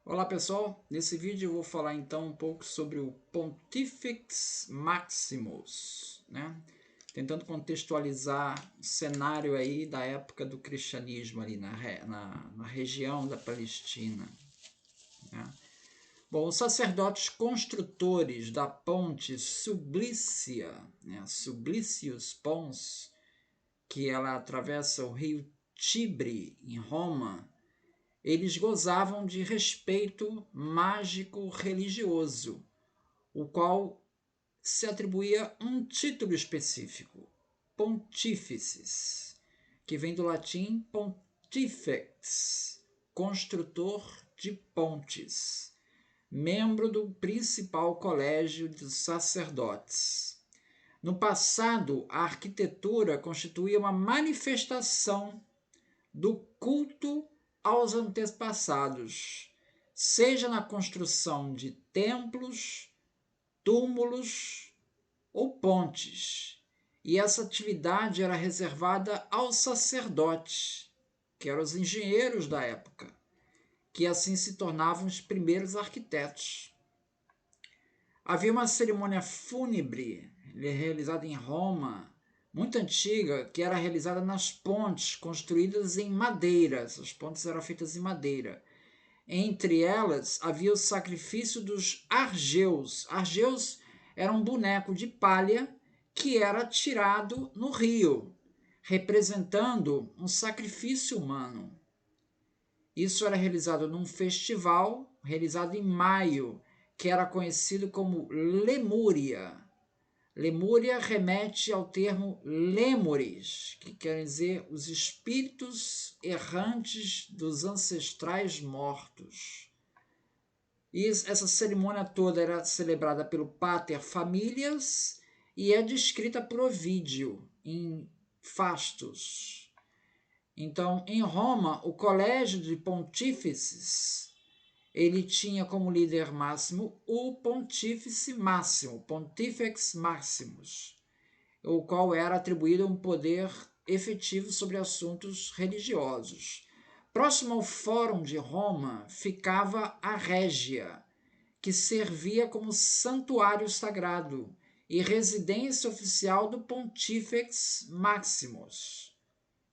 Olá pessoal, nesse vídeo eu vou falar então um pouco sobre o Pontifex Maximus, né? Tentando contextualizar o cenário aí da época do cristianismo ali na região da Palestina, né? Bom, os sacerdotes construtores da ponte Sublícia, né? Sublicius Pons, que ela atravessa o rio Tibre em Roma, eles gozavam de respeito mágico-religioso, o qual se atribuía um título específico, Pontífices, que vem do latim pontifex, construtor de pontes, membro do principal colégio dos sacerdotes. No passado, a arquitetura constituía uma manifestação do culto aos antepassados, seja na construção de templos, túmulos ou pontes. E essa atividade era reservada aos sacerdotes, que eram os engenheiros da época, que assim se tornavam os primeiros arquitetos. Havia uma cerimônia fúnebre realizada em Roma, muito antiga, que era realizada nas pontes construídas em madeira. Essas pontes eram feitas em madeira. Entre elas havia o sacrifício dos argeus. Argeus era um boneco de palha que era tirado no rio, representando um sacrifício humano. Isso era realizado num festival realizado em maio, que era conhecido como Lemúria. Lemúria remete ao termo Lemures, que quer dizer os espíritos errantes dos ancestrais mortos. E essa cerimônia toda era celebrada pelo Pater Familias e é descrita por Ovídio em Fastos. Então, em Roma, o colégio de pontífices, ele tinha como líder máximo o pontífice máximo, Pontifex Maximus, o qual era atribuído um poder efetivo sobre assuntos religiosos. Próximo ao Fórum de Roma ficava a Régia, que servia como santuário sagrado e residência oficial do Pontifex Maximus,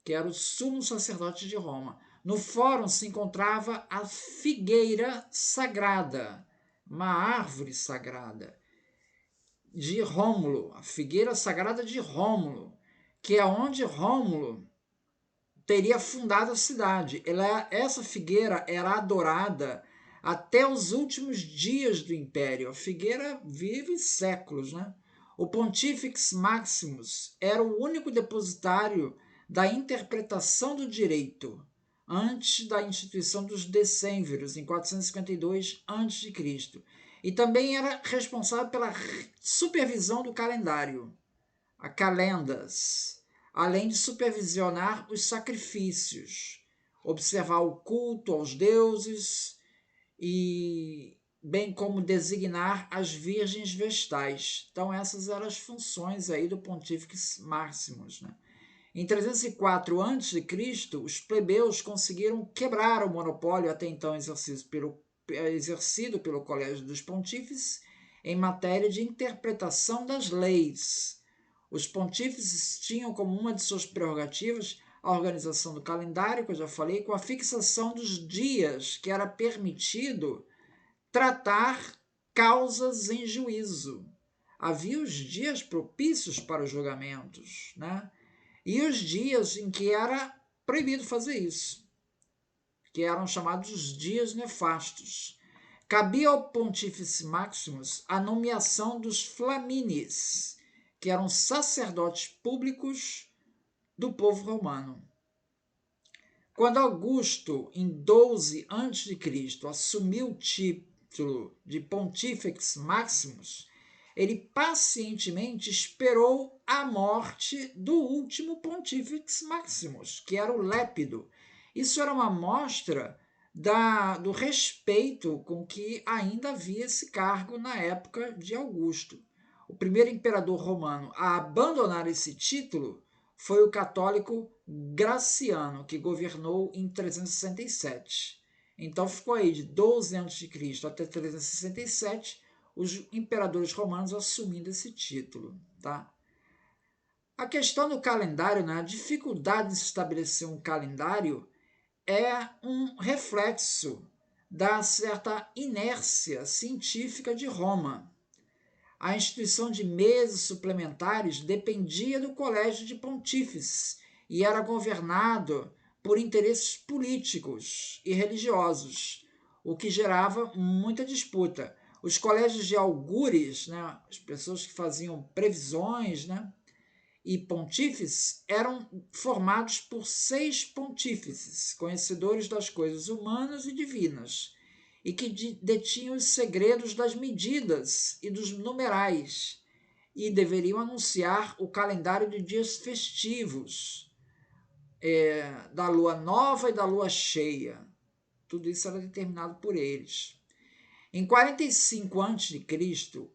que era o sumo sacerdote de Roma. No fórum se encontrava a figueira sagrada, uma árvore sagrada de Rômulo, a figueira sagrada de Rômulo, que é onde Rômulo teria fundado a cidade. Essa figueira era adorada até os últimos dias do Império. A figueira vive séculos, né? O Pontifex Maximus era o único depositário da interpretação do direito antes da instituição dos decênviros, em 452 a.C. E também era responsável pela supervisão do calendário, a calendas, além de supervisionar os sacrifícios, observar o culto aos deuses e bem como designar as virgens vestais. Então essas eram as funções aí do Pontífice Maximus, né? Em 304 a.C., os plebeus conseguiram quebrar o monopólio até então exercido pelo Colégio dos Pontífices em matéria de interpretação das leis. Os pontífices tinham como uma de suas prerrogativas a organização do calendário, que eu já falei, com a fixação dos dias que era permitido tratar causas em juízo. Havia os dias propícios para os julgamentos, né? E os dias em que era proibido fazer isso, que eram chamados dias nefastos. Cabia ao Pontífice Maximus a nomeação dos flamines, que eram sacerdotes públicos do povo romano. Quando Augusto, em 12 a.C., assumiu o título de Pontifex Maximus, ele pacientemente esperou a morte do último Pontifex Maximus, que era o Lépido. Isso era uma mostra do respeito com que ainda havia esse cargo na época de Augusto. O primeiro imperador romano a abandonar esse título foi o católico Graciano, que governou em 367. Então ficou aí de 12 a.C. até 367, os imperadores romanos assumindo esse título. Tá? A questão do calendário, né, a dificuldade de se estabelecer um calendário é um reflexo da certa inércia científica de Roma. A instituição de meses suplementares dependia do colégio de pontífices e era governado por interesses políticos e religiosos, o que gerava muita disputa. Os colégios de augures, né, as pessoas que faziam previsões, né, e pontífices eram formados por 6 pontífices, conhecedores das coisas humanas e divinas, e que detinham os segredos das medidas e dos numerais, e deveriam anunciar o calendário de dias festivos, da lua nova e da lua cheia. Tudo isso era determinado por eles. Em 45 a.C.,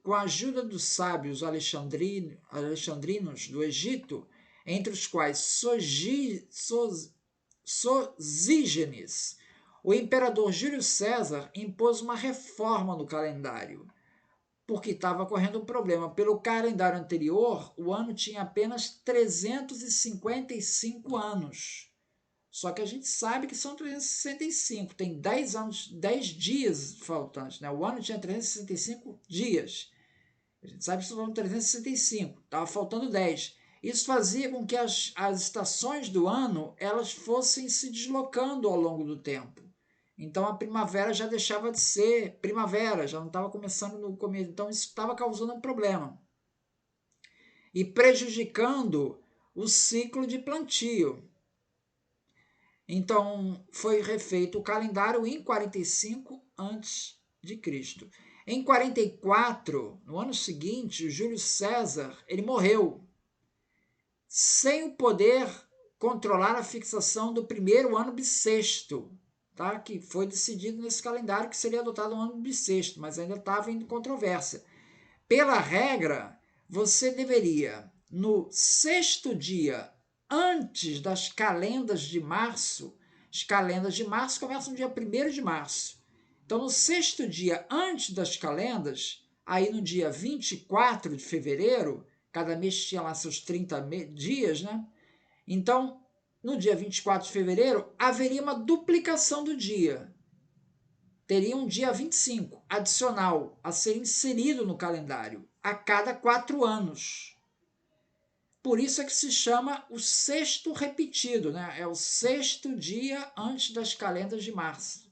com a ajuda dos sábios alexandrinos do Egito, entre os quais Sosígenes, o imperador Júlio César impôs uma reforma no calendário, porque estava correndo um problema. Pelo calendário anterior, o ano tinha apenas 355 anos. Só que a gente sabe que são 365, tem 10 anos, 10 dias faltantes, né? O ano tinha 365 dias. A gente sabe que são 365, estava faltando 10. Isso fazia com que as estações do ano elas fossem se deslocando ao longo do tempo. Então a primavera já deixava de ser primavera, já não estava começando no começo. Então isso estava causando um problema e prejudicando o ciclo de plantio. Então, foi refeito o calendário em 45 a.C. Em 44, no ano seguinte, o Júlio César ele morreu, sem o poder controlar a fixação do primeiro ano bissexto, tá? Que foi decidido nesse calendário que seria adotado um ano bissexto, mas ainda estava em controvérsia. Pela regra, você deveria, no sexto dia antes das calendas de março, as calendas de março começam no dia 1º de março. Então, no sexto dia antes das calendas, aí no dia 24 de fevereiro, cada mês tinha lá seus 30 dias, né? Então, no dia 24 de fevereiro, haveria uma duplicação do dia. Teria um dia 25, adicional, a ser inserido no calendário, a cada 4 anos. Por isso é que se chama o sexto repetido, né? É o sexto dia antes das calendas de março.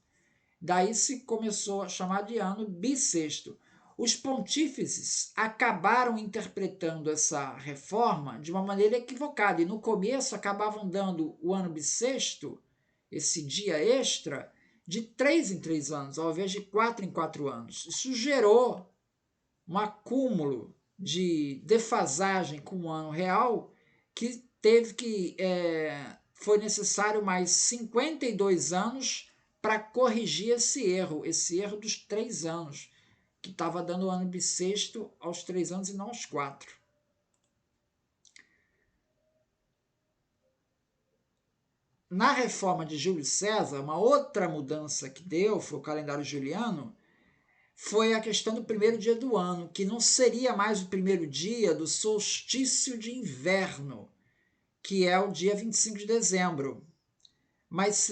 Daí se começou a chamar de ano bissexto. Os pontífices acabaram interpretando essa reforma de uma maneira equivocada e no começo acabavam dando o ano bissexto, esse dia extra, de 3 em 3 anos, ao invés de 4 em 4 anos. Isso gerou um acúmulo de defasagem com o ano real que foi necessário mais 52 anos para corrigir esse erro dos 3 anos, que estava dando o ano bissexto aos 3 anos e não aos 4. Na reforma de Júlio César, uma outra mudança que deu, foi o calendário juliano, foi a questão do primeiro dia do ano, que não seria mais o primeiro dia do solstício de inverno, que é o dia 25 de dezembro, mas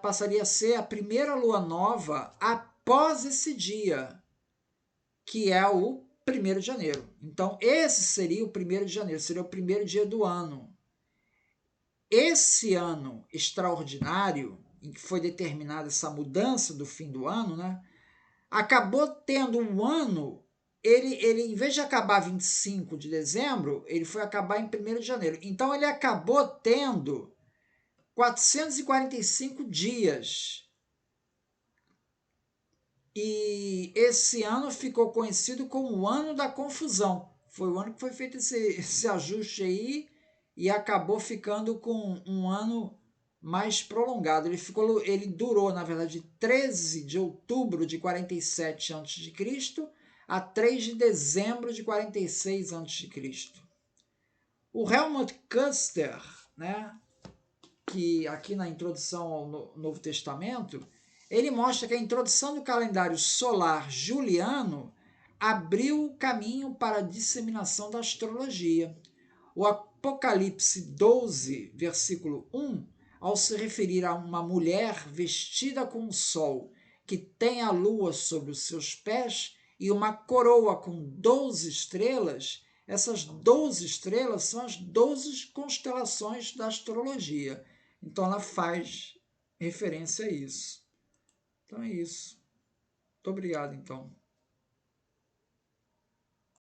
passaria a ser a primeira lua nova após esse dia, que é o 1º de janeiro. Então, esse seria o 1º de janeiro, seria o primeiro dia do ano. Esse ano extraordinário, em que foi determinada essa mudança do fim do ano, né, acabou tendo um ano, ele em vez de acabar 25 de dezembro, ele foi acabar em 1º de janeiro. Então, ele acabou tendo 445 dias. E esse ano ficou conhecido como o ano da confusão. Foi o ano que foi feito esse ajuste aí e acabou ficando com um ano mais prolongado. Ele durou, na verdade, de 13 de outubro de 47 a.C. a 3 de dezembro de 46 a.C. O Helmut Custer, né, que aqui na introdução ao Novo Testamento, ele mostra que a introdução do calendário solar juliano abriu o caminho para a disseminação da astrologia. O Apocalipse 12, versículo 1, ao se referir a uma mulher vestida com o sol, que tem a lua sobre os seus pés e uma coroa com 12 estrelas, essas 12 estrelas são as 12 constelações da astrologia. Então ela faz referência a isso. Então é isso. Muito obrigado, então.